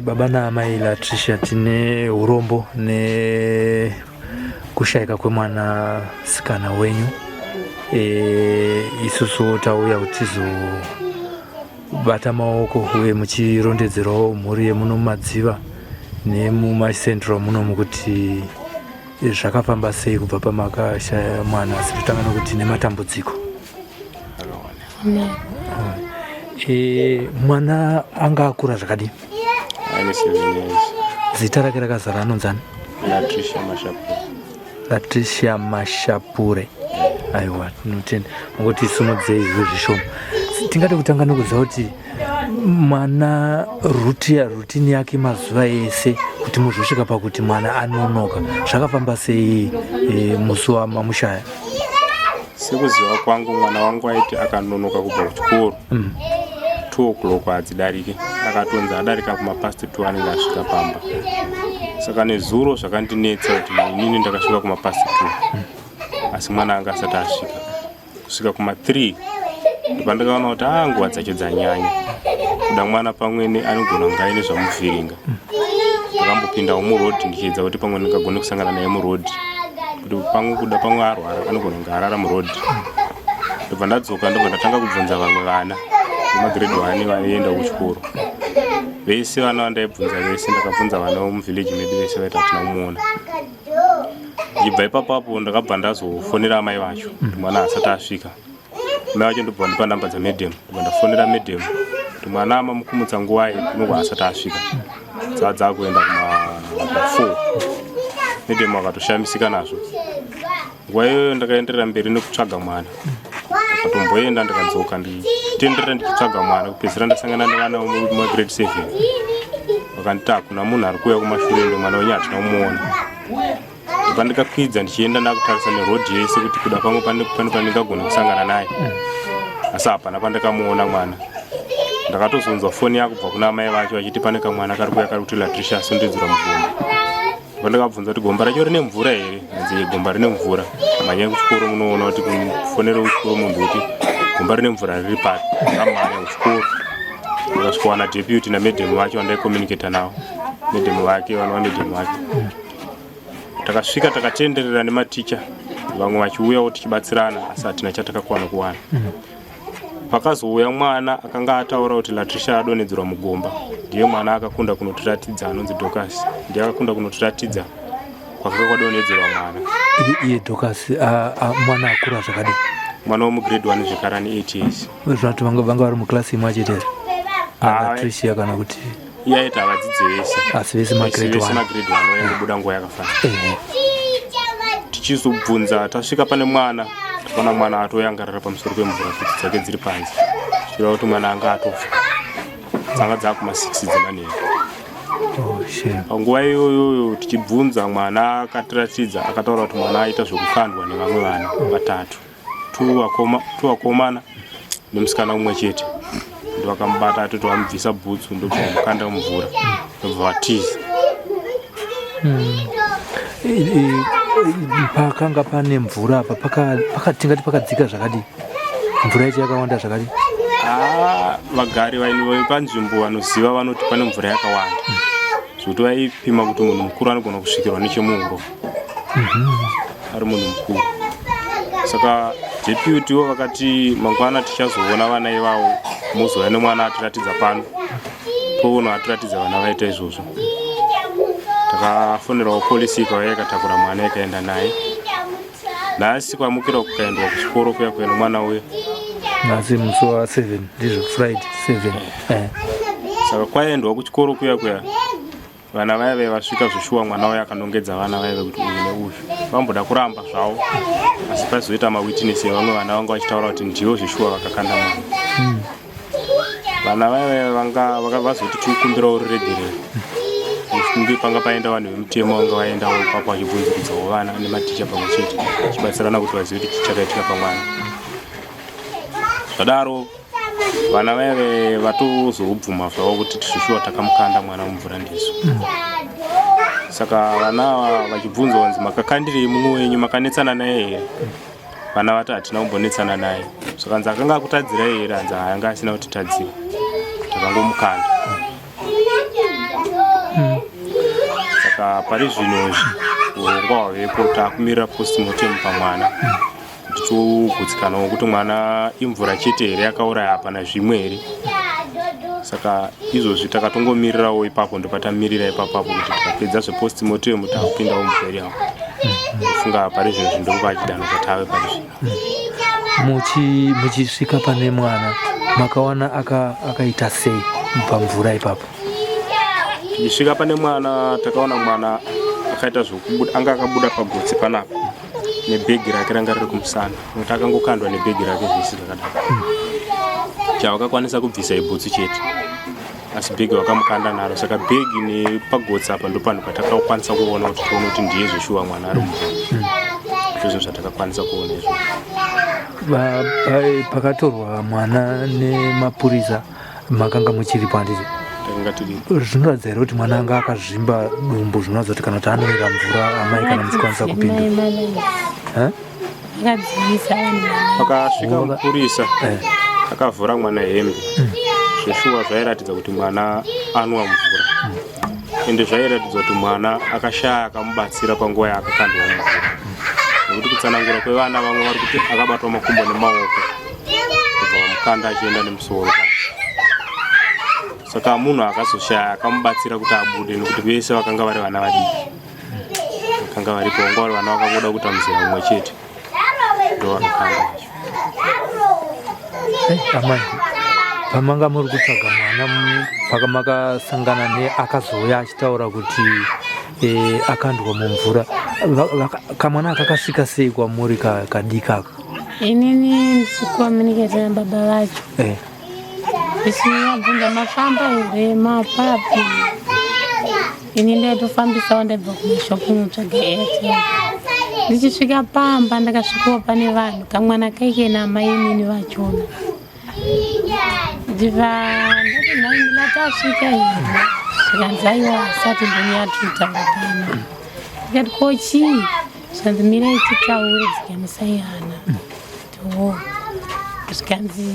Baba na amai Latricia tine urombo ne kushaika kwe mwana sikana wenyu isusu tauya utizo bata maoko uye muchirondedzerawo mhuri yemuno mumadziva nemumacentral muno mukuti zvakafamba sei kubva pamakashaya mwana asi kutanga nokuti nematambudziko. Mwana anga akura zvakadini? Zita rake rakazara anonzani? Latricia Mashapure. Aiwa, tinotenda. Ngokuti simudzei izvo zvishoma. Tingade kutanga nokuziva kuti mwana rutini yake mazuva ese kuti muzosvika pakuti mwana anonoka zvakafamba sei musi wamamushaya? Sekuziva kwangu mwana wangu aiti akanonoka kubva kuchikoro 2 o'clock hadzidariki, akatonzi adarika kumapasti 2 anenge asvika pamba. Saka nezuro zvakandinetsa kuti inini ndakasvika kumapasti 2 asi mwana anga asati asvika. Kusvika kuma 3 ndipandakaona kuti nguva dzacho dzanyanya, kuda mwana pamwene anogona kunge aine zvamuvhiringa. Ndakambopindawo murodhi ndichiedza kuti pamwe ndingagone kusangana naye murodhi, kuti pamwe kuda pamwe arwara anogona kunge arara murodhi. Ndobva ndadzoka ndobva ndatanga kubvunza vamwe vana vemagrade 1 vaienda kuchikoro. Vese vana vandaibvunza vese, ndakabvunza vana vomuvhileji medu vese vaiti hatina kumuona. Ndibva ipapo ndakabva ndazofonera amai vacho kuti mwana asati asvika. Mai vacho ndobva ndipa namba dzaMedem, ndobva ndafonera Medem kuti mwana amamukumudza nguva inogwa asati asvika. Dzakuenda kuma 4. Medem akatoshamisika nazvo. Nguva iyoyo ndakaenderera mberi nekutsvaga mwana. Ndakatomboenda ndikadzoka ndichitenderera ndichitsvaga mwana, kupedzisira ndasangana nevana vemagrade 7. Vakanditi hakuna munhu ari kuuya kumashure mwana wenyu hatina kumuona. Ndobva ndikakwidza ndichienda ndakutarisa nerodhi yese kuti kuda pamwe pane pandingagona kusangana naye. Asi hapana pandakamuona mwana. Ndakatozonzwa foni yako kubva kuna mai vacho vachiti pane kamwana kari kuuya kari kuti Latricia asondedzera mugomba. Ndakabvunza kuti gomba racho rine mvura here? Nzi gomba rine mvura. Manya kuchikoro munoona kuti kufonera kuchikoro munhu kuti gomba rine mvura riri pari. Ndakamhanya kuchikoro. Ndakasvika wana deputy naMedem vacho vandaikommunicata navo. Medem vake vana vaMedem vake. Takasvika takatenderera nematicha, vamwe vachiuyawo tichibatsirana, asi hatina chatakakwana kuwana. Pakazouya mwana akanga ataura kuti Latricia adonhedzerwa mugomba. Ndiye mwana akakunda kunotiratidza, anonzi Dorcas. Ndiye akakunda kunotiratidza kwakanga kwadonhedzerwa mwana. Iye Dorcas mwana akura zvakadii? Mwana womugrade 1 zvikara ane 8 years. Zvati vanga vari muklasi imwe chete here? Latricia kana kuti iye aiti havadzidzi vese, asi vese magrade 1 vaingobuda nguva yakafanana. Tichizobvunza tasvika pane mwana, takaona mwana atoyangarara pamusoro pemvura kuti dzake dziri panze. Zvichireva kuti mwana anga atofa. Dzanga dzakuma 6 dzemanheru. Panguva iyoyo tichibvunza mwana akatiratidza, akataura kuti mwana aita zvokukandwa nevamwe vana 3. 2 vakomana nemusikana mumwe chete. Vakamubata atoti vamubvisa bhutsu ndobva vamukanda mumvura ndobva vatiza. Pakanga pane mvura apa tingati pakadzika zvakadii? Mvura yacho yakawanda zvakadii? Vagari vepanzvimbo vanoziva vanoti pane mvura yakawanda, zvokuti vaipima kuti munhu mukuru anogona kusvikirwa nechemuhuro ari munhu mukuru. Saka deputy wo vakati mangwana tichazoona vana ivavo muzouya nemwana atiratidza pano, toona atiratidza vana vaita izvozvo. Takafonerawo polisi ikauya ikatakura mwana ikaenda naye. Nhasi kwamukira kukaendwa kuchikoro kuya kuenda mwana uya. Nhasi musi wa7 ndizvo Friday 7. Saka kwaendwa kuchikoro kuya vana vaive vasvika zvoshuwa mwana uya akanongedza vana vaive kuti uyu neuyu. Vamboda kuramba zvavo, asi paizoita mawitness evamwe vana vanga vachitaura kuti ndivo zvoshuwa vakakanda mwana. Vana vaive vazoti tikumbirawo ruregerero. Kunge panga paenda vanhu vemutemo vanga vaendawo ipapo vachibvunzikidzawo vana nematicha pamwe chete, vachibatsirana kuti vazive kuti chichakaitika pamwana. Zvadaro vana vaive vatozobvuma zvavo kuti tizvishuwa takamukanda mwana mumvura ndizo. Saka vana vachibvunza vanzi makakandirei mumwe wenyu, makanetsana naye here? Vana vati hatina kumbonetsana naye. Saka nzi akanga akutadzirai here? Hanzi anga asina kutitadzira, takangomukanda. Saka pari zvino urongwa hwavepo takumirira postmortem pamwana kuti togutsikanawo kuti mwana imvura chete here yakauraya hapana zvimwe here. Saka izvozvi takatongomirirawo ipapo, ndopatamirira ipapo kuti tikapedza zvepostmortem takupindawo muburial. Ndofunga pari zvino zvindokuva chidanho chatave pari zvino. Muchisvika pane mwana makaona akaita sei pamvura ipapo? Tichisvika pane mwana takaona mwana akaita zvokubuda, anga akabuda pagotsi panapa nebhegi rake ranga riri kumusana, nokuti akangokandwa nebhegi rake zvisi zvakadaro. Chavakakwanisa kubvisa ibhutsu chete. asi bhegi vakamukanda naro. Saka bhegi nepagotsi apa ndopano patakakwanisa kuona kuti tione kuti ndiye zveshuwa mwana ari mumvura. Izvozvo zvatakakwanisa kuona izvo. Pakatorwa mwana nemapurisa makanga muchiripo handiti? Takanga tiripo. Zvinoratidza here kuti mwana anga akazvimba dumbu, zvinoratidza kuti kana kuti anoera mvura amai kana muchikwanisa kupinda? Pakasvika mapurisa akavhura mwana hembe. Zveshuwa zvairatidza kuti mwana anwa mvura. Ende zvairatidza kuti mwana akashaya akamubatsira panguva yaakakandwa mvura. Nekuti kutsanangura kwevana vamwe vari kuti akabatwa makumbo nemaoko kubva vamukanda achienda nemusoro. Saka munhu akazoshaya akamubatsira kuti abude, nekuti vese vakanga vari vana vadiki. Vakanga varipo vanga vari vana vakangoda kuita muzera mumwe chete. Ndo vanokanda. Amai, pamanga muri kutsvaga mwana pakamakasangana neakazouya achitaura kuti akandwa mumvura, kamwana akakasvika sei kwamuri kadikaka? Inini ndichikomuniketa nababa vacho ndichivabvunza mafamba here mapapi. Ini ndaitofambisawo ndabva kumashopu mutsvaga Airtel. Ndichisvika pamba ndakasvikawo pane vanhu, kamwana kaike namai inini vachona. Ndati nhai ndilatasvika here, zvikanzi aiwa asati mboni yatutaura pano. Ndikati ko chii? Zvikanzi mirai titaure dzikamisai hana. Zvikanzi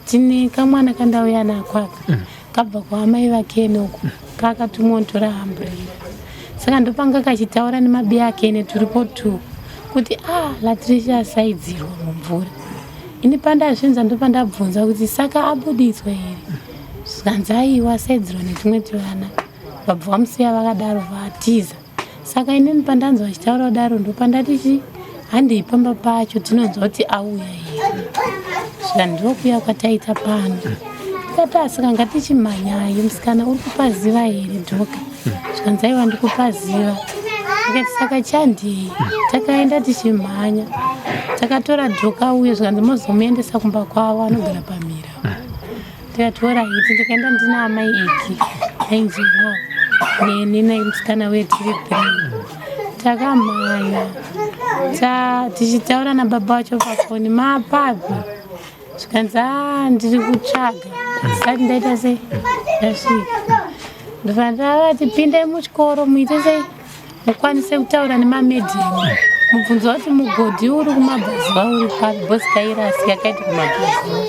tine kamwana kandauya nako aka kabva kwaamai vakene uko kakatumondora amburera. Saka ndopanga kachitaura nemabi akene turipo tu kuti Latricia asaidzirwa mumvura. Ini pandazvinza ndopandabvunza kuti saka abudiswa here. Zvikanzi aiwa asaidzirwa netumwe tuvana, vabva vamusiya vakadaro vatiza. Saka inini pandanzwa vachitaura kudaro ndopandati handei pamba pacho tinonzwa kuti auya here. Zvika ndokuya kwataita pano. Ndikati asika ngatichimhanyai, musikana uri kupaziva here dhoka? Zvikanzi aiwa ndikupaziva. Ndikati saka chandei? Takaenda tichimhanya. Takatora dhoka uye zvikanzi mozomuendesa kumba kwavo anogara pamira. Ndikatora hiti ndikaenda ndina amai eki ainjirawo neni musikana wetiri 3. Takamhanya tichitaura nababa vacho pafoni mapapi. Zvikanzi ndiri kutsvaga. Sati ndaita sei? Ndasvika ndofana tipindai muchikoro muite sei? Mukwanise kutaura nemamedhimu. Mubvunza kuti mugodhi uri kumabhaziwa uri papi? Bhosi kairasi yakaita kumabhaziwa,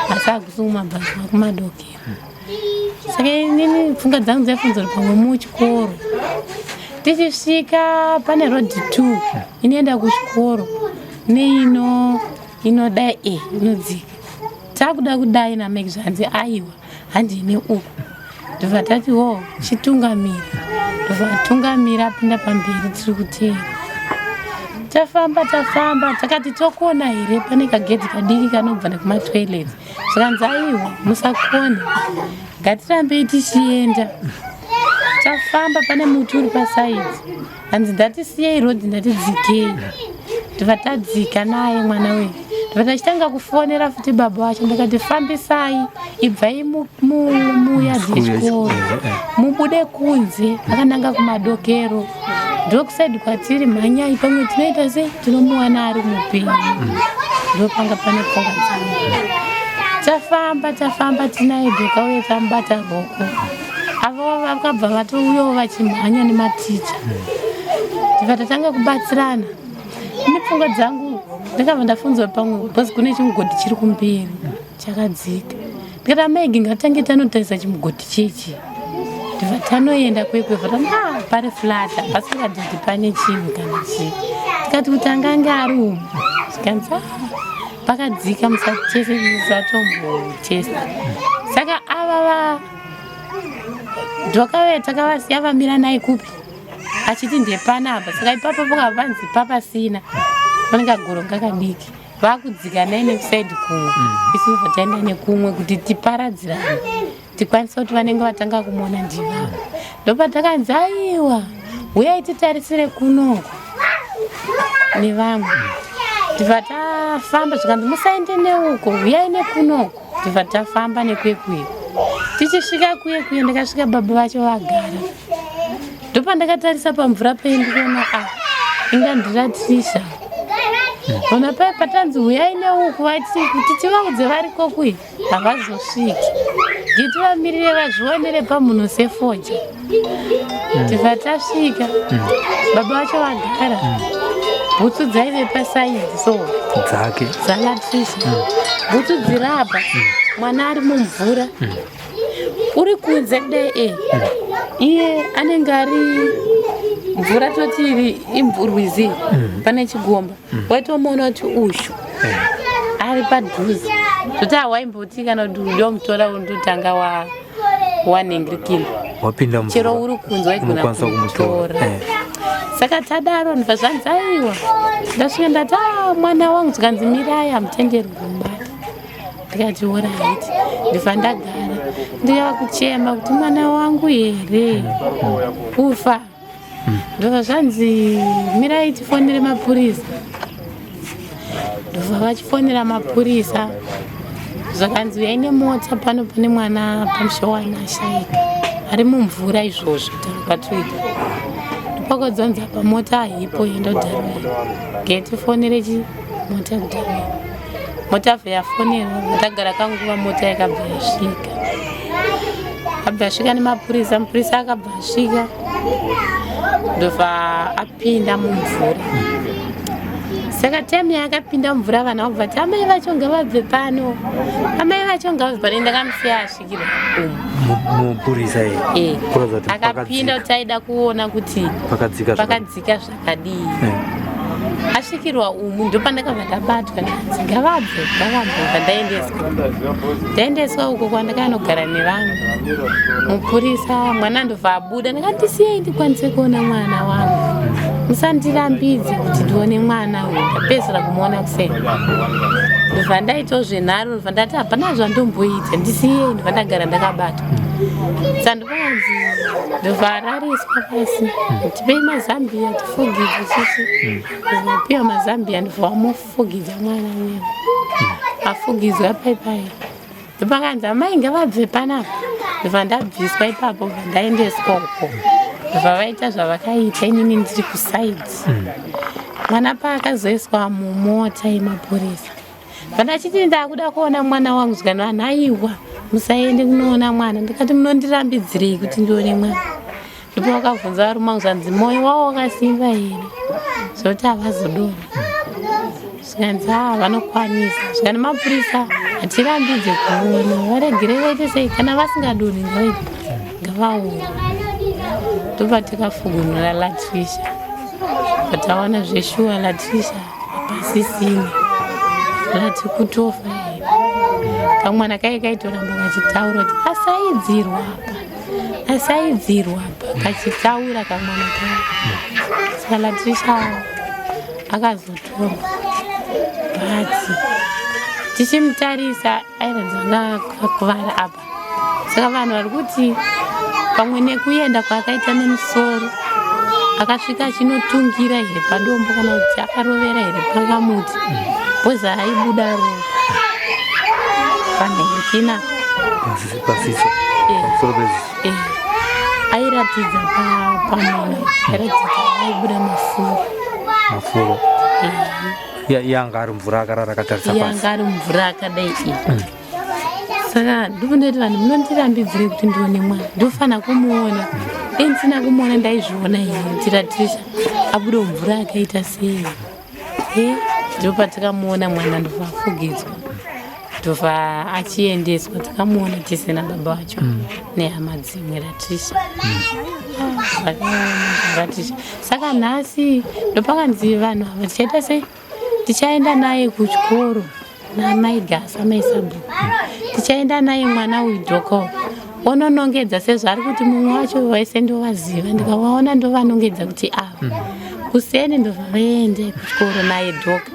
asi hakusi kumabhaziwa, kumadokero. Saka inini pfungwa dzangu dzaifunza kuti pamwe muchikoro. Tichisvika pane road 2 inoenda kuchikoro inodai inodzika. Takuda kudai nameki zvanzi aiwa handine uku. Ndobva tati chitungamira. Ndobva tungamira apinda pamberi tiri kuteera. Tafamba takati tokona here pane kagedhi kadiki kanobva nekumatoilet. Zvikanzi aiwa musakona, ngatirambei tichienda. Tafamba pane muti uri pasaidzi. Hanzi ndatisiyei rodhi ndatidzikei. Ndobva tadzika naye mwana wedu. Ndobva tachitanga kufonera futi baba vacho ndakati fambisai, ibvai muyadzi yechikoro, mubude kunze akananga kumadokero. Ndokusaidi kwatiri mhanyai pamwe tinoita sei tinomuwana ari mupenyu. Ndopanga pane pfungwa dzangu. Tafamba tinaye dhoka uye tamubata ruoko. Avo vakabva vatouyawo vachimhanya nematicha. Ndobva tatanga kubatsirana. Ine pfungwa dzangu ndakabva ndafunzwa pamwe bhosi kune chimugodhi chiri kumberi chakadzika. Ndikati amai ngatitange tanotarisa chimugodhi chechi. Ndobva tanoenda kwekwe pari flata pasingadhidhi pane chinhu kana chii. Tikati kuti angange ari umu. Zvikanzi pakadzika musatombotesta. Saka ava dhoka takavasiya vamira naye kupi achiti ndepanapa. Saka ipapo panzi papasina, pane kagoronga kadiki. Vakudzika naye nekusaidhi kumwe, isusu taenda nekumwe kuti tiparadzirane tikwanisa kuti vanenge vatanga kumuona ndivavo. Ndopa takanzi aiwa uyai titarisire kunoko nevamwe. Ndibva tafamba zvikanzi musaende neuko uyai nekunoko. Ndibva tafamba nekwekwe. Tichisvika kuye ndakasvika baba vacho vagara. Ndopandakatarisa pamvura pendikuona ingandiratisa. Ona pai patanzi uyai neuku vati kuti tivaudze variko kuyi havazosviki. Ngativamirire vazvionere pamunhu sefoja. Tibva tasvika baba vacho vagara. Bhutsu dzaive pasaidhi so dzake dzalatrisa. Bhutsu dzirapa mwana ari mumvura. Uri kunze kudai iye anenge ari mvura totiri imvurwizi pane chigomba. Waitomuona kuti ushu ari padhuze kuti hawaimboti kana kuti ndomutora undotanga wanhingirikira wapinda mvura chero uri kunze waigona kumutora. Saka tadaro ndibva zvanzi aiwa ndasvika ndati mwana wangu zvikanzi mirai hamutenderwi kumubata. Ndikati oraiti ndibva ndagara ndikava kuchema kuti mwana wangu here kufa. Ndobva zvanzi mirai tifonere mapurisa. Ndobva vachifonera mapurisa zvakanzi uyai nemota pano pane mwana pamushowana ashaika ari mumvura izvozvo tarakatwika. Ndopakodzonzi apa mota haipo yenda kudharwera ngetifonere mota kudharwera. Mota bva yafonerwa ndagara kanguva mota yakabva yasvika. Abva asvika nemapurisa mupurisa akabva asvika ndobva apinda mumvura. Saka temi yakapinda mumvura vana vakubva kuti amai vacho ngavabve pano amai vacho ngavabve pano. Ndakamusiya asvikira mupurisa akapinda kuti aida kuona kuti pakadzika zvakadii. Asvikirwa umu ndopandakabva ndabatwa ndanzi ngavabve ndaendeswa uko kwandakanogara nevanhu. Mupurisa mwana ndobva abuda ndakati siyai ndikwanise kuona mwana wangu musandirambidze kuti ndione mwana uyu ndapedzera kumuona kuseni. Ndobva ndaitawo zvenharo ndobva ndati hapana zvandomboita ndisiyei ndobva ndagara ndakabatwa. Sandopanzi ndobva arariswa pasi tipei mazambiya tifugidze chichi. Ndobvapiwa mazambiya ndobva wamufugidza mwana uyu afugidzwa paipai. Ndopakanzi amai ngavabve panapa. Ndobva ndabviswa ipapo ndobva ndaendeswa uko. Ndobva vaita zvavakaita inini ndiri kusaidhi. Mwana paakazoiswa mumota yemapurisa vandachiti ndakuda kuona mwana wangu zvikani vanhu aiwa musaende kunoona mwana. Ndikati munondirambidzirei kuti ndione mwana. Ndipo vakabvunza varume vangu zvanzi moyo wavo wakasimba here zvokuti havazodora. Zvikanzi vanokwanisa zvikani mapurisa hatirambidze kuona varegere vaite sei kana vasingadoni ngavaona. Ndopa tikafugunura Latricia vatawana zveshuwa Latricia pasisini rati kutofa here. Kamwana kai kaitoramba kachitaura kuti asaidzirwa apa kachitaura kamwana kai. Saka Latricia akazotorwa bhati tichimutarisa airanzanga kakuvara apa. Saka vanhu vari kuti pamwe nekuenda kwaakaita nemusoro akasvika achinotungira here padombo kana kuti akarovera here pakamuti bhoza aibuda ropa panhengekina pasiso pamusoro peziso airatidza pamwana airatidza aibuda mafuro yanga ari mvura akarara akatarisa pasi yanga ari mvura akadai iyi. Saka ndikundoti vanhu munondirambidzire kuti ndione mwana ndofana kumuona. Ndisina kumuona ndaizviona here kuti Latricia abuda mvura akaita sei. Ndopa tikamuona mwana ndobva afugidzwa ndobva achiendeswa. Tikamuona tisina baba wacho nehama dzimwe Latricia. Latricia saka nhasi ndopakanzi vanhu ava tichaita sei tichaenda naye kuchikoro namai Gasa maisabhuku. Tichaenda naye mwana uyu dhoka ononongedza sezvo kuti mumwe wacho vaise ndovaziva ndikavaona ndovanongedza kuti ava kuseni ndobva vaende kuchikoro naye dhoka.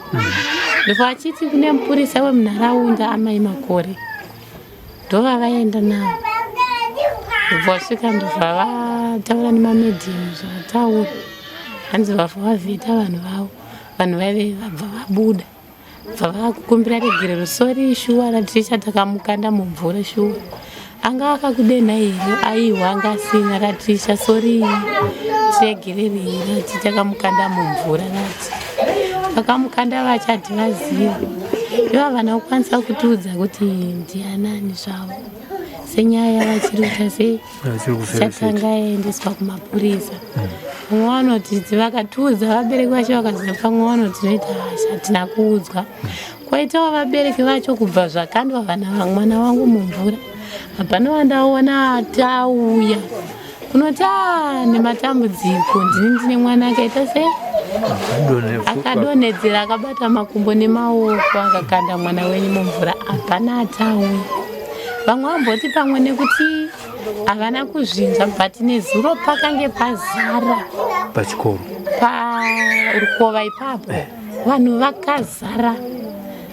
Ndobva vachiti kune mupurisa wemunharaunda amai Makore ndobva vaenda navo. Ndobva vasvika ndobva vataura nemamedhiamu zvavataura hanzi vabva vavhita vanhu vavo. Vanhu vaive vabva vabuda bva vakukumbira regere rusori shuwa Latricia takamukanda mumvura shuwa anga akakudena here aiwa anga asina ratisha sori tiregererera titakamukanda mumvura rati vakamukanda vachati vaziva ivo havana kukwanisa kutiudza kuti ndianani zvavo senyaya vachiri kuita sechatanga aendeswa kumapurisa. Umwe vanoti vakatiudza vabereki vacho vakaziva, pamwe vanoti noita hasha hatina kuudzwa. Kwaitawo vabereki vacho kubva zvakandwa mwana wangu mumvura. Hapana wandaona atauya kunoti nematambudziko ndine mwana akaita sei akadonhedzera akabata makumbo nemaoko akakanda mwana wenyu mumvura. Hapana atauya. Vamwe vamboti pamwe nekuti havana kuzvinzwa bhati nezuro pakange pazara pachikoro parukova ipapo vanhu vakazara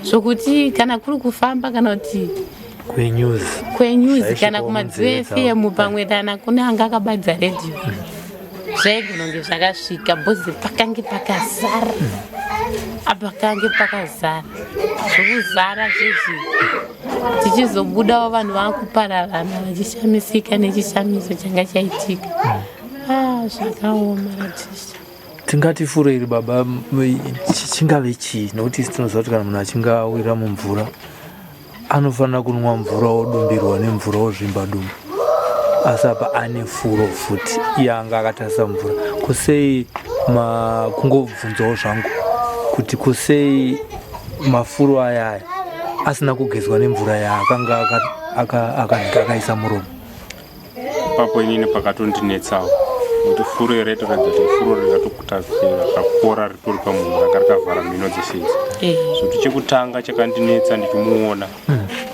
zvokuti kana kuri kufamba kana kuti kwenyuzi kana kumadziva FM pamwe dana kune anga akabadza redhiyo zvaigona kunge zvakasvika bhozi pakange pakazara apakange pakazara zvokuzara zvezvi tichizobudawo vanhu vakupararana vachishamisika nechishamiso changa chaitika. Zvakaoma ratisha. Tingati furo iri baba chingave chii, nokuti tinoziva kuti kana munhu achinge awira mumvura anofanira kunwa mvura odumbirwa nemvura ozvimba dumbu, asi apa ane furo futi iye anga akatarisa mvura. Kusei kungobvunzawo zvangu kuti kusei mafuro aya asina kugezwa nemvura yaakanga akaisa muromo. Papo inini pakatondinetsawo kuti furo iri ratoratidza kuti furo rikatokutafira kakora ritori pamunhu ranga rakavhara mhino dzese idzi. Zvoti chekutanga chakandinetsa ndichimuona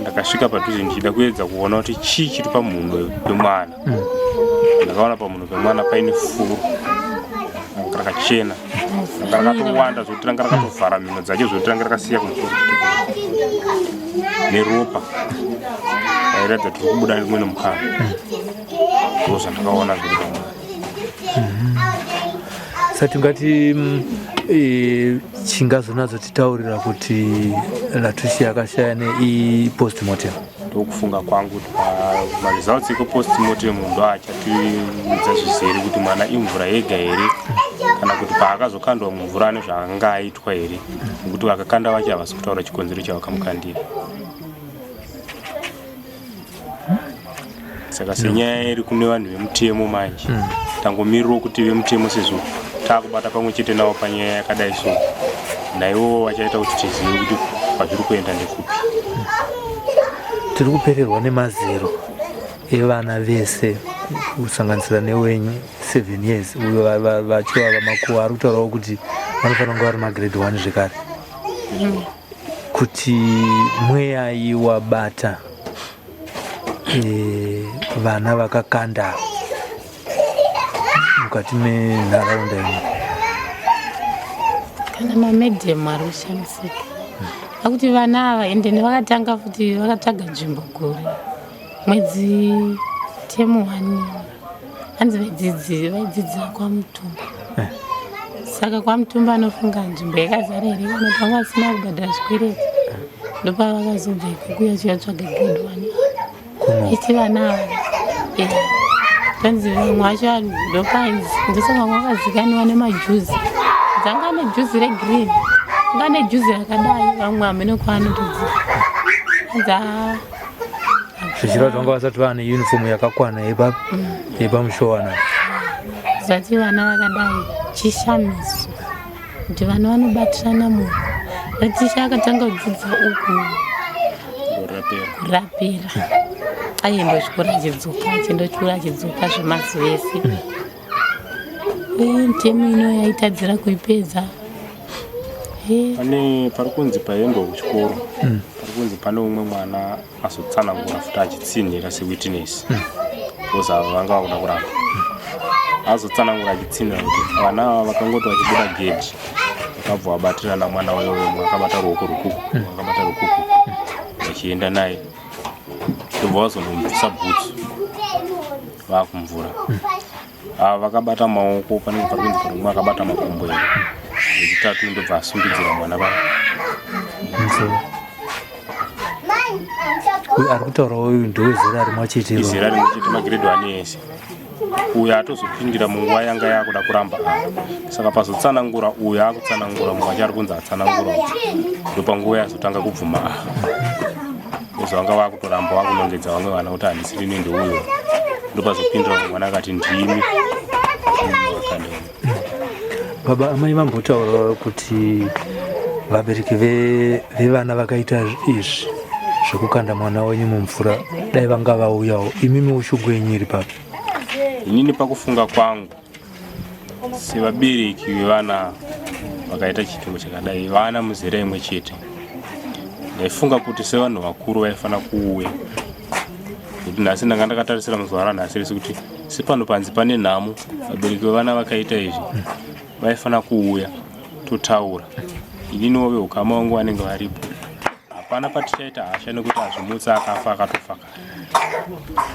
ndakasvika padhuze ndichida kuedza kuona kuti chii chiri pamunhu pemwana. Ndakaona pamunhu pemwana paine furo rakachena rakatowanda zvokuti ranga rakatovhara mhino dzacho zvokuti ranga rakasiya kumusoro neropa rairatidza kuti riri kubuda rimwe nemukana. Ndo zvandakaona zviri pamwana. Satingati chingazonadzo titaurira kuti Laetitia akashaya postmortem. Ndokufunga kwangu kuti maresults ekupostmortem ndo achatiudza zvizere kuti mwana imvura yega here kana kuti paakazokandwa mumvura ane zvanga aitwa here, nekuti vakakanda vacho havasi kutaura chikonzero chavakamukandira. Saka senyaya iri kune vanhu vemutemo manje tangomiriro kuti vemutemo sezvo taakubata pamwe chete navo panyaya yakadai so naivo vachaita kuti tizive kuti kwazviri kuenda ndekupi. Tiri kupererwa nemazero evana vese kusanganisira newenyu 7 years uyo vachiva vamakuva ari kutaurawo kuti vanofanira kunge vari magrade 1 zvekare, kuti mweyai wabata vana vakakanda mukati menharaunda ino. Kana mamedhemu ari kushamisika akuti vana ava endeni vakatanga futi vakatsvaga nzvimbo gore mwedzi temu 1 hanzi vaidzidzira kwamutumba. Saka kwamutumba anofunga nzvimbo yakazara here kana kuti vanga vasina kubhadhara zvikwereti, ndopa vakazobva ikoko yachivatsvaga grade 1 ichi vana ava tonzi vamwe vacho ndopainzi ndosaka vamwe vakazikaniwa nemajuzi dzanga nejuzi regreen anga nejuzi rakadai vamwe hamene kwaanotodzia zvichira kuti vanga vasati vane uniform yakakwana yepamushowana. zvati vana vakadai chishamiso kuti vana vanobatirana munhu. Laetitia akatanga kudzidza uku kurapira aienda chikora achidzoka achindochura achidzoka zvemazuva ese. Ntemo ino yaitadzira kuipedza. Pane parikunzi paendwa kuchikoro parikunzi pane umwe mwana azotsanangura futi achitsinhira sewitness because ava vanga vakuda kuramba azotsanangura achitsinhira kuti vana ava vakangoti vachibuda gedhi vakabva vabatirana mwana wemwe akabata ruoko rukuku vachienda naye ndobva vazondomubvisa bhutsu vakumvura. Ava vakabata maoko panenge parikunzi pane umwe akabata makumbo here wechitatu ndobva asumbidzira mwana vavo. uyu ari kutaura uyu ndowezera rimwe chete izera rimwe chete magiredi 1 yese uyu atozopindira munguva yanga yakuda kuramba saka pazotsanangura uyu akutsanangura mungu achari kunzi atsanangura ndopanguva yazotanga kubvuma izvo vanga vakutoramba vakunongedza vamwe vana kuti handisiri nende uyo ndopazopindira mwana akati ndimi. Baba amai vambotaura kuti vabereki vevana vakaita izvi zvekukanda mwana wenyu mumvura dai vanga vauyawo imimi ushugu yenyu iri papi? Inini pakufunga kwangu sevabereki vevana vakaita chitiro chakadai vana muzera imwe chete ndaifunga kuti sevanhu vakuru vaifana kuuya kuti nhasi ndanga ndakatarisira muzuva ranhasi rese kuti sepano panzi pane nhamo vabereki vevana vakaita izvi vaifana kuuya totaura ininiwo veukama vangu vanenge varipo hapana patichaita hasha nekuti azvimutsa akafa akatofa kare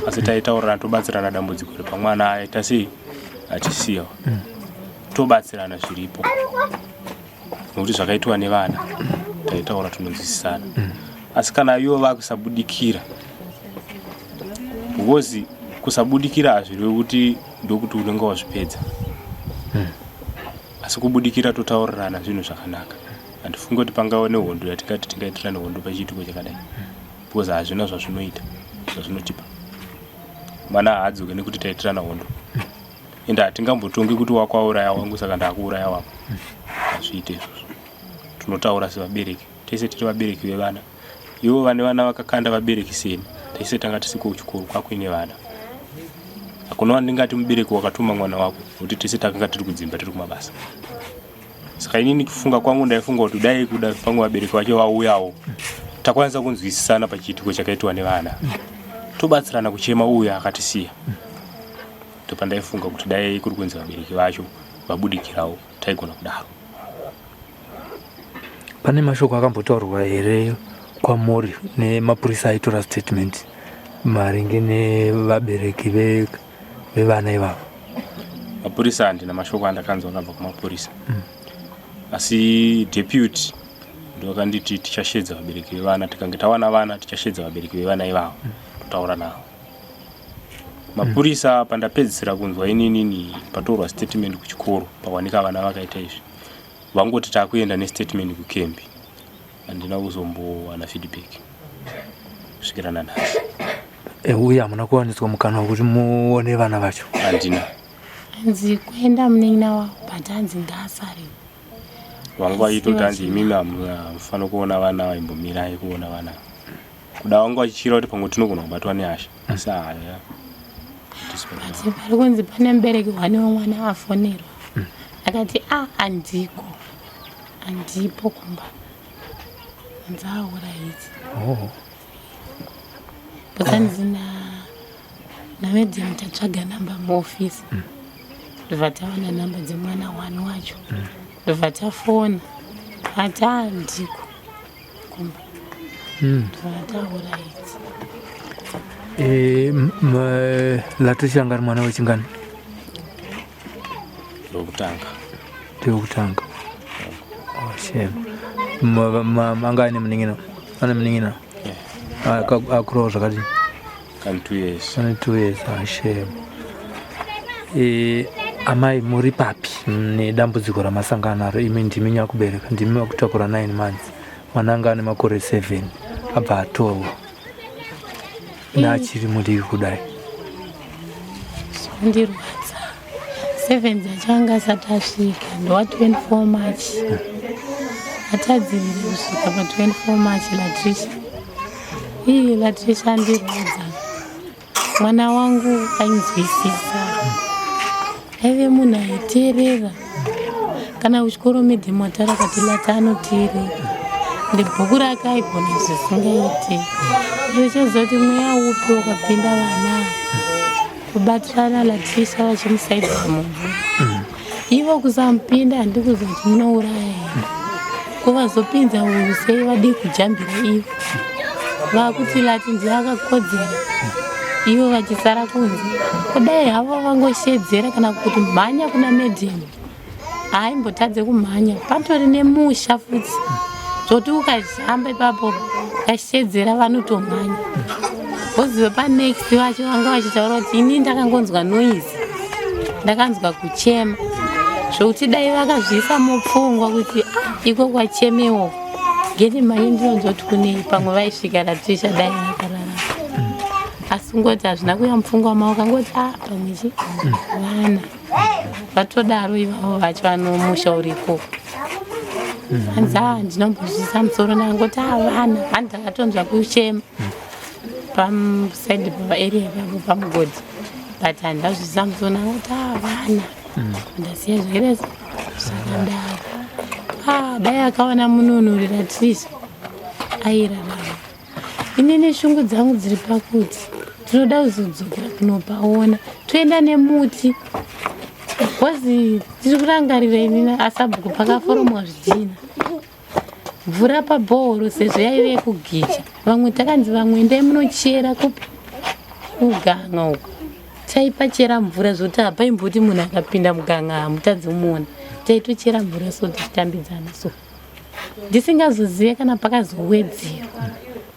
asi taitaurana tobatsirana dambudziko repamwana aita sei achisiyawa tobatsirana zviripo nokuti zvakaitwa nevana taitaura tunonzwisisana asi kana ivo vakusabudikira because kusabudikira hazvirevi kuti ndokuti unenge wazvipedza asi kubudikira totaurirana zvinhu zvakanaka handifungi kuti pangava nehondo yatingati tingaitira nehondo pachitiko chakadai because hazvina zvazvinoita zvazvinotipa mana haadzoke nekuti taitirana hondo ende hatingambotongi kuti wakwauraya wangu saka ndakuuraya wako hazviite izvozvo tunotaura sevabereki tese tiri vabereki vevana ivo vane vana vakakanda vabereki seni tese tanga tisiko kuchikoro kwakuine vana hakuna wandingati mubereki wakatuma mwana wako kuti tese takanga tiri kudzimba tiri kumabasa saka inini kufunga kwangu ndaifunga kuti dai kuda pamwe vabereki vacho vauyawo takwanisa kunzwisisana pachiitiko chakaitwa nevana tobatsirana kuchema uyu akatisiya ndopandaifunga kuti dai kuri kunzi vabereki vacho vabudikirawo taigona kudaro. Pane mashoko akambotaurwa here kwamuri nemapurisa aitora statement maringe nevabereki vevana ivavo? Mapurisa handina mashoko andakanzwa akabva kumapurisa asi deputy ndokanditi tichashedza vabereki vevana tikange tawana vana tichashedza vabereki vevana ivavo totaura navo. Mapurisa pandapedzisira kunzwa inini patorwa statement kuchikoro pawanika vana vakaita izvi vangoti takuenda nestatement kukembi handina kuzombowana feedback kusvikira nanhasi. Uye hamuna kuwaniswa mukana wekuti muone vana vacho? Handina. Hanzi kuenda munen'ina wavo but hanzi ngaasari wangu vaitoti hanzi imimi hamufana kuona vana vaimbomirai kuona vana kuda wangu vachichira kuti pamwe tinogona kubatwa nehasha asi haya ati pari kunzi pane mubereki wane wamwana afonerwa akati handipo kumba hanzi aura idzi bukanzi namedzemu tatsvaga namba muofisi ndobva tawana namba dzemwana wani wacho ndobva tafona ati handiko kumba ndobva taura idzi. Latoshanga ari mwana wechingani? Ndewekutanga. Manga ane muning'ina? Ane muning'ina? Akurawo zvakadini? Kani 2 years. Ane 2 years, shame. Amai muri papi nedambudziko ramasangana naro? Imi ndimi nyakubereka, ndimi wakutakura 9 months. Mwana anga ane makore 7 abva atorwa. Nachiri mudivi kudai ndirwadza 7 dzachanga asati asvika ndowa 24 March atadzirire kusvika pa 24 March Latricia ndirwadza. Mwana wangu ainzwisisa aive munhu aiteerera kana kuchikoro midhimota rakati lati anoteerera ndebhuku rake aigona zvisingaiti zvichizoti mweya upi wakapinda vana kubatirana Latricia vachimusaidza mumvura ivo kusamupinda handikuzi kuti munouraya here kuvazopinza uyu sei vadi kujambira ivo vakuti Lati ndiye akakodzera ivo vachisara kunzi kudai havo vangoshedzera kana kuti mhanya kuna medhemu haimbotadze kumhanya patori nemusha futi zvoti ukazhamba ipapo ukashedzera vanotomhanya woziva panext vacho vanga vachitaura kuti ini ndakangonzwa noise, ndakanzwa kuchema zvokuti dai vakazviisa mupfungwa kuti iko kwachemewo ngeni mhanye ndinonzwa kuti kunei, pamwe vaisvika Latricia dai vakararama. Asi ngoti hazvina kuya mupfungwa mavo, kangoti pamwechi vana vatodaro ivavo vacho vanomusha uriko. Hanzi ndinombozvisa musoro ndangoti vana handi ndakatonzwa kuchema pasaidi paarea ipapo pamugodhi, but handazvisa musoro ndangoti vana ndasiya zvireza zvakadaro. Dai akaona mununuri Latricia airarama. Inini shungu dzangu dziri pakuti tinoda kuzodzokera kunopaona, toenda nemuti kozi tiri kurangarira inini asabhuku pakaforomwa zvidhina, mvura pabhoro sezvo yaive kugicha. Vamwe takanzi vamwe endai munochera kupi muganga uko, taipachera mvura zvoti hapaimboti munhu akapinda muganga hamutadzi muona, taitochera mvura so tichitambidzana so ndisingazozive kana pakazowedzerwa,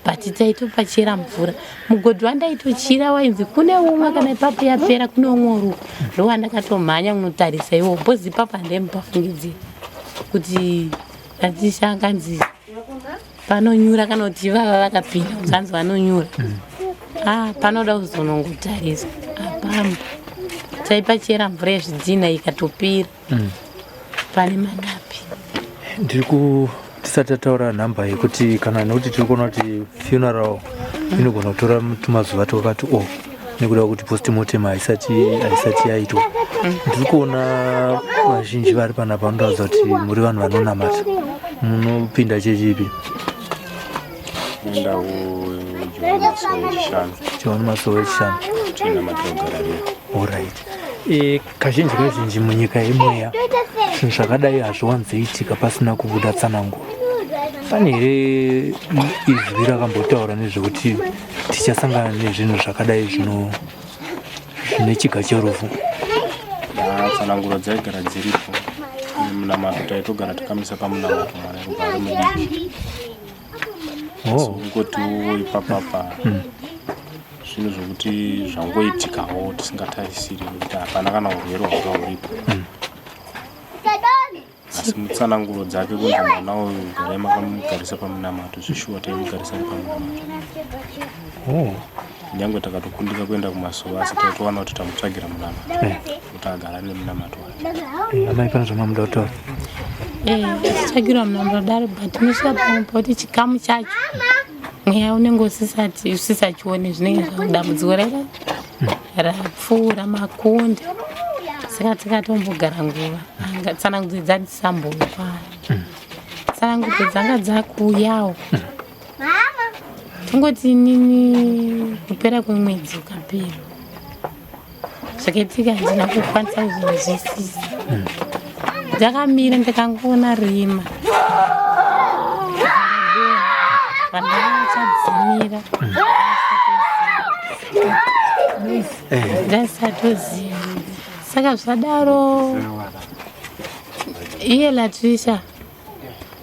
but taitopachera mvura. Mugodhi wandaitochira wainzi kune umwe kana ipapo yapera kune umwe uruko, ndowandakatomhanya unotarisa iwo bhozi ipapo handaimupafungidzira kuti Latricia anganzi panonyura kana kuti vava vakapinda uzanzi vanonyura. Panoda kuzonongotariswa apambo, taipachera mvura yezvidhina ikatopira pane madapi. Tisati tataura nhamba yekuti kana nekuti tiri kuona kuti funeral inogona kutora tumazuva tokati nekuda kuti postmortem haisati yaitwa. Ndiri kuona vazhinji vari panapa vanotaudza kuti muri vanhu vanonamata, munopinda chechipi? Enda John Masowe wechishanu alright. Kazhinji munyika imweya zvinhu zvakadai hazviwanzoitika pasina kubuda tsananguro. Pane here izvi rakambotaura nezvekuti tichasangana nezvinhu zvakadai zvine chiga cherufu? Tsananguro dzaigara dziripo, munamato taitogara takamisa pamunamato mwana kugara mudiki. Ngoti ipapapa zvinhu zvokuti zvangoitikawo tisingatarisiri kuti hapana kana urwere hwanga huripo. Asi mutsananguro dzake kunzi mwana uyu garai makamugarisa pamunamato, zvishuwa taimugarisa pamunamato. Nyangwe takatokundika kuenda kuMasowe asi taitowana kuti tamutsvagira munamato kuti agara nemunamato wake. Amai pana zvamunoda kutaura? Tichitsvagirwa munamato daro, but tinosvika pamwe pauti chikamu chacho mweya unenge usisachione zvinenge zvadambudziko rapfuura makonde. Saka tikatombogara nguva tsanangudzo dzatisambopa, tsanangudzo dzanga dzakuuyawo tongoti nini kupera kwemwedzi ukapera zvakaitika handina kukwanisa kuzvinzwisisa. Ndakamira ndakangoona rima vandachadzimira ndasatoziva. Saka zvadaro iye Latricia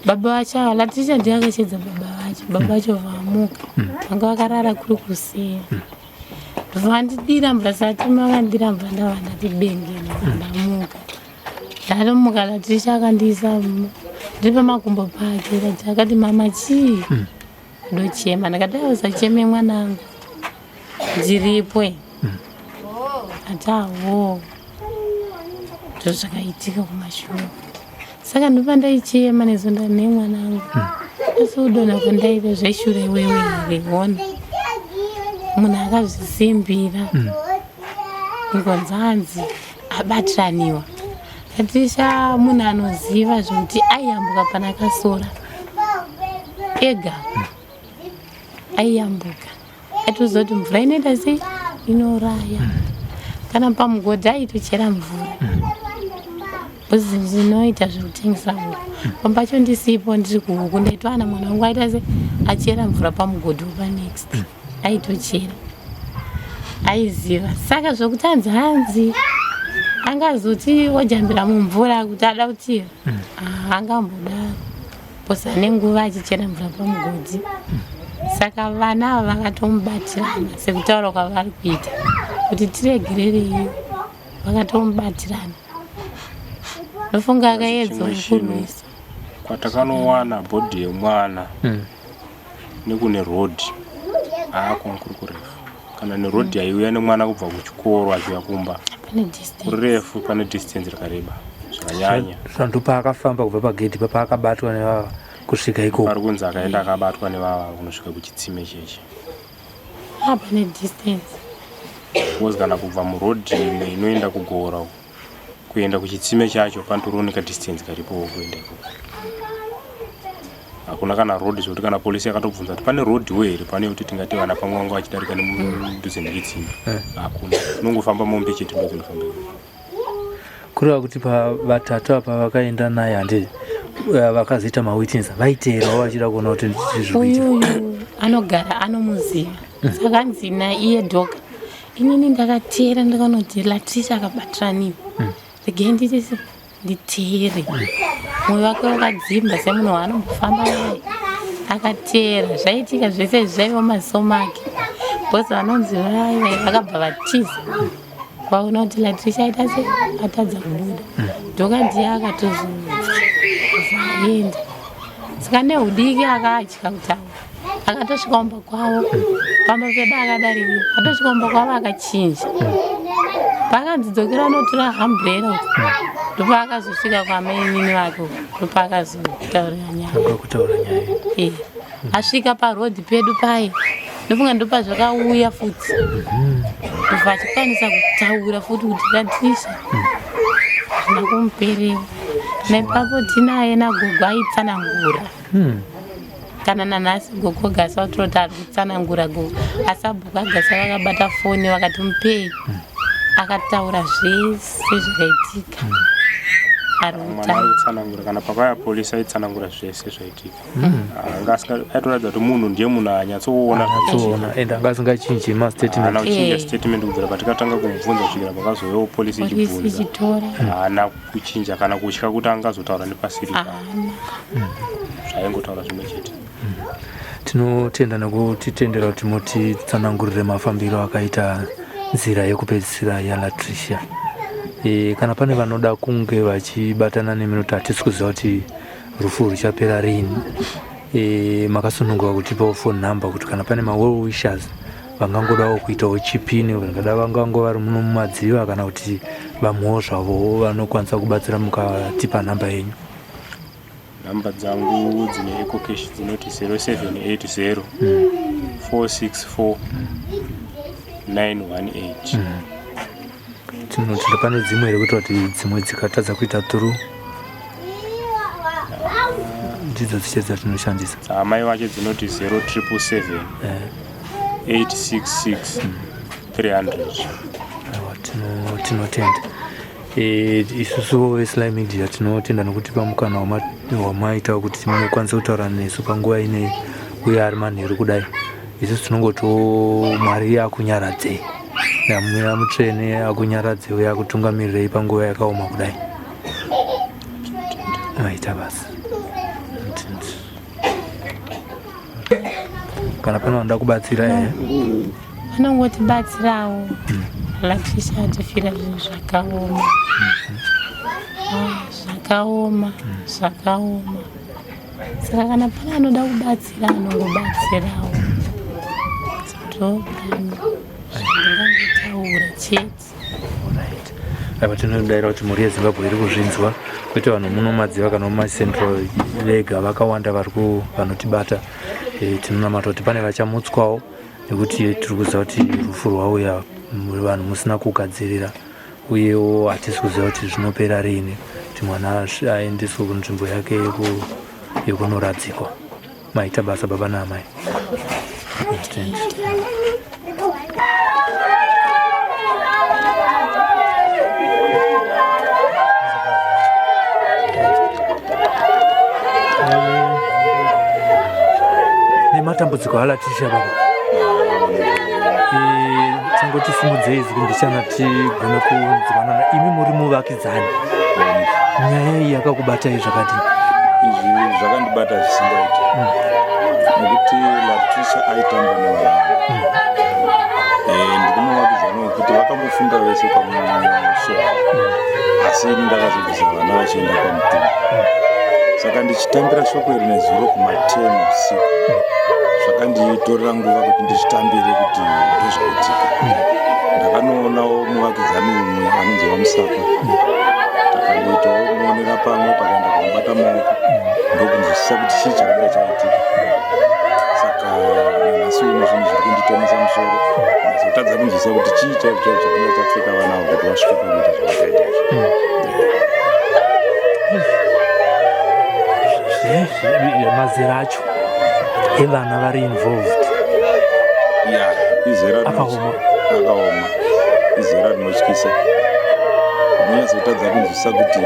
baba vacho, Latricia ndiye akachedza baba vacho vamuka vanga vakarara kuri kusiya. Vandidira mvura sati makandira mvura ndava ndati bengeni ndamuka. Ndatomuka Latricia akandiisa ndiri pamakumbo pake. Latricia akati mama chii? Ndochema. Ndakati usacheme mwanangu ndiripo. Ati awo zvakaitika kumashure. Saka ndopa ndaichema nezonda nemwanangu. Asi udonha kwandaita zveshure iwewe here ona munhu akazvisimbira ngonzanzi abatiraniwa. Latricia munhu anoziva zvokuti aiyambuka pana kasora ega aiyambuka aitoziva kuti mvura inoita sei inoraya. Kana pamugodhi aitochera mvura zvinoita zvekutengesa huku. Pambacho ndisipo ndiri kuhuku ndaitowana mwana wangu aita se achera mvura pamugodhi wepanext aitochera aiziva. Saka zvokuti hanzi angazoti wajambira mumvura kuti ada kutira angambodaro. posa nenguva achichera mvura pamugodhi. Saka vana ava vakatomubatirana sekutaura kwavari kuita kuti tiregerereiyo, vakatomubatirana. Ndofunga akaedza kurwisa kwatakanowana bhodhi yemwana nekune rodhi kuri kurefu, kana nerodhi yaiuya nemwana kubva kuchikoro achiuya kumba kurefu, pane distance rakareba zvakanyanya. Santu paakafamba kubva pagedhi paakabatwa nevava kusvika ikoko pari kunzi akaenda akabatwa nevava kunosvika kuchitsime cheche. pane distance Because kana kubva murodhi inoenda kugora kuenda kuchitsime chacho panotooneka distance karipo kuenda ikoko. Hakuna kana rodhi zvokuti kana polisi akatobvunza kuti pane rodhi here pane kuti tingati vana pamwe vangu vachidarika nemudhuze nechitsime. Hakuna, unongofamba mombe chete ndo dzinofamba. kureva kuti vatatu apa vakaenda naye handi vakazoita mawitness vaiteerawo vachida kuona kuti uyuyu anogara anomuziva. Saka nzina iye dhoga inini ndakateera ndakanoti Latricia akabatiraniwa regei nditisi nditeere. Mwoyo wake wakadzimba semunhu waanombofamba naye akateera. Zvaitika zvese zvaiva maziso make bhozi vanonzi vakabva vatiza vaona kuti Latricia aita se atadza kubuda. Dhoga ndiye akatozoenda. Saka nehudiki akaatya kutaura akatosvika kumba kwavo pamba pedu akadarika akatosvika kumba kwavo akachinja. Pakanzidzokera anotora hamburera ndopaakazosvika kwamainini vake ndopaakazotaurira nyaya. Asvika parodhi pedu paye ndofunga ndopa zvakauya futi ndobva achikwanisa kutaura futi kuti Latricia zvina kumuperera. Naipapo tinaye nagogo aitsanangura kana nanhasi gogo gasa watoroti ari kutsanangura gogo asabhuku agasa vakabata foni vakati mupei akataura zvese zvakaitika ari kutsanangura. Kana pakauya polisi aitsanangura zvese zvaitika. Aitoratidza kuti munhu ndiye munhu anyatsoona ende anga asingachinji mastatement statement kubvira patikatanga kumubvunza kusvikira pakazouyawo polisi ichibvunza haana kuchinja kana kutya kuti angazotaura nepasiri zvaingotaura zvimwe chete. Tinotenda nekutitendera kuti mutitsanangurire mafambiro akaita nzira yekupedzisira yaLatricia. Kana pane vanoda kunge vachibatana neminota hatisi kuziva kuti rufu ruchapera rini, makasununguka kutipawo phone number kuti kana pane ma-well wishers vangangodawo kuitawo chipini vangada vangango vari muno mumadziva kana kuti vamwewo zvavo vanokwanisa kubatsira mukatipa namba yenyu. Namba dzangu dzine ecocash dzinoti 0780 464 918. Tinotenda pane dzimwe iri kuita kuti dzimwe dzikatadza kuita through ndidzo dziche dzatinoshandisa. Amai vacho dzinoti 0777 866 300. Tinotenda isusu veSly Media tinotenda nokutipa mukana wamaita kuti mukwanise kutaura nesu panguva ine uye ari manheru kudai. Isusu tinongoti Mwari akunyaradze yamira mutsvene akunyaradze uye akutungamirirei panguva yakaoma kudai. Maita basa. Kana pane vanoda kubatsira vanongotibatsirawo. Latricia atifira zvinhu zvakaoma zvakaoma. Saka kana pane anoda kubatsira anongobatsirawo. Ndingangotaura chete. Apa tinodaira kuti mhuri yeZimbabwe iri kuzvinzwa kwete vanhu muno madziva kana mumaCentral vega vakawanda vanotibata. Tinonamata kuti pane vachamutswawo nekuti tiri kuziva kuti rufu rwauya vanhu musina kugadzirira uyewo hatisi kuziva kuti zvinopera rini kuti mwana aendeswe kunzvimbo yake yekunoradzikwa. Maita basa baba naamai. Nematambudziko aLatricia baba tangoti simudzei zvikumbichana tigone kunzwanana imi muri muvakidzani nyaya iyi yakakubatai zvakadini? izvi zvakandibata zvisingaiti nekuti Latricia aitamba nevanhu ndiri muvakidzani wekuti vakambofunda vese pamusoro asi ini ndakazobvisa vana vachienda pamutumba saka ndichitambira shoko iri nezuro kuma10 usiku zvakanditorera nguva kuti ndichitambire kuti ndozvaitika. Ndakanoonawo muvakidzani umwe anonzi Vamusaka takangoitawo muonera pamwe takaenda kumubata maoko ndokunzwisisa kuti chii chakanga chaitika. Saka nanhasi uno zvinhu zviri kunditonesa musoro ndazotadza kunzwisisa kuti chii chaicho chakanga chapfeka vanavo kuti vasvike pakuita zvavakaita mazera acho evana vari involved izera akaoma izera rinotyisa. Unonyazotadza kunzwisisa kuti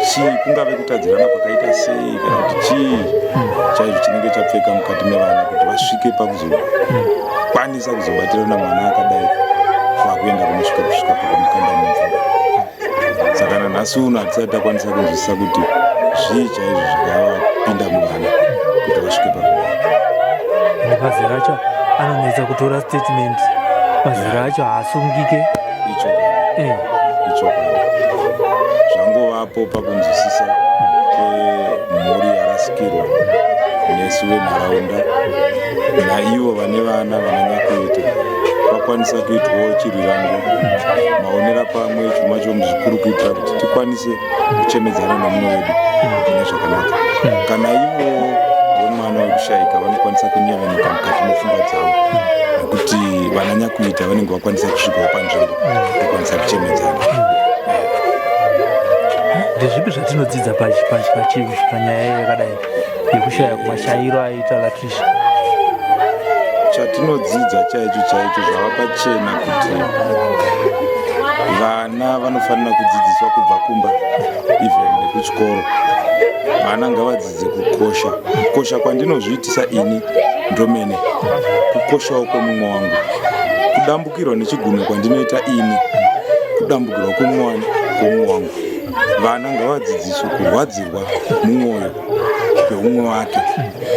chii kungave kutadzirana kwakaita sei kana kuti chii chaizvo chinenge chapfeka mukati mevana kuti vasvike pakuzokwanisa kuzobatirana mwana akadai kwakuenda kusvika pakamukanda mumvura. Saka nanhasi uno hatisati takwanisa kunzwisisa kuti zvii chaizvo zvakavapinda muvana kuti vasvike pakudai. Mazera acho anonetsa kutora statement. Mazera acho haasungike. Icho zvangovapo pakunzwisisa kwemhuri yarasikirwa nesu venharaunda naivo vane vana vananyakuita vakwanisa kuitwawo chirwirango maonera pamwe chuma chonhu zvikuru kuitira kuti tikwanise kuchemedzana nomuno wedu ine zvakanaka. Kana ivo vomwana wekushayika vanokwanisa kunyevenuka mukati mepfungwa dzavo nekuti vananyakuita vanenge vakwanisa kusvikawo panzvimbo tokwanisa kuchemedzana. Ndezvipi zvatinodzidza panyaya yakadai yekushaya kumashayiro aita Latricia? Chatinodzidza chaicho zvava pachena kuti vana vanofanira kudzidziswa kubva kumba even nekuchikoro. Vana ngavadzidze kukosha kwandinozviitisa ini ndomene kukoshawo kwemumwe wangu, kudambukirwa nechiguno kwandinoita ini kudambukirwa kwemumwe wangu. Vana ngavadzidziswe kurwadzirwa mumwoyo kweumwe wake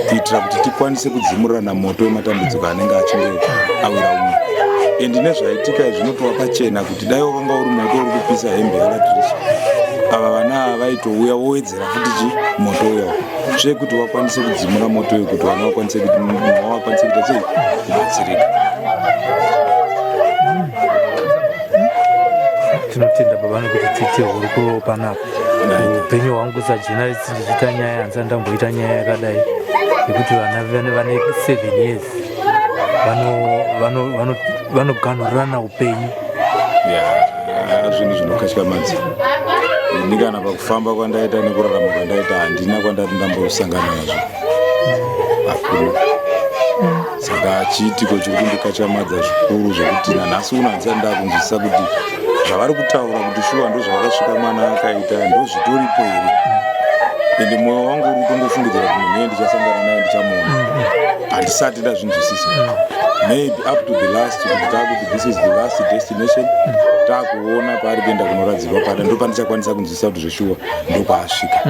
kuitira kuti tikwanise kudzimurirana moto wematambudziko anenge achinge awira umwe. Endi nezvaitika zvinotova pachena kuti dai wakanga uri moto uri kupisa hembe yaLatricia, ava vana vaitouya wowedzera futi moto uyawo zvekuti wakwanise kudzimura moto uyu kuti vana vakwanise kuita sei kubatsirika. Tinotenda baba nekuti tsitsi huriko panapa. Upenyu hwangu sajournalist ndichiita nyaya hanzi ndamboita nyaya yakadai yekuti vana vane 7 years vanoganurirana upenyu. Zvinhu zvinokatyamadza. Ini kana pakufamba kwandaita nekurarama kwandaita handina kwandati ndambosangana nazvo. Hakuna. Saka chiitiko chiri kundikatyamadza zvikuru zvokuti nanhasi uno handisati ndakunzwisisa kuti zvavari kutaura kuti shuwa ndozvavakasvika mwana akaita ndozvitoripo here. Ende mwoyo wangu uri kutongofungidzira kuti munhu ndichasangana naye ndichamuona. Handisati ndazvinzwisisa. Maybe up to the last kuti takuti this is the last destination takuona paari kuenda kunoradzirwa pada ndo pandichakwanisa kunzwisisa kuti zveshuwa ndo kwaasvika.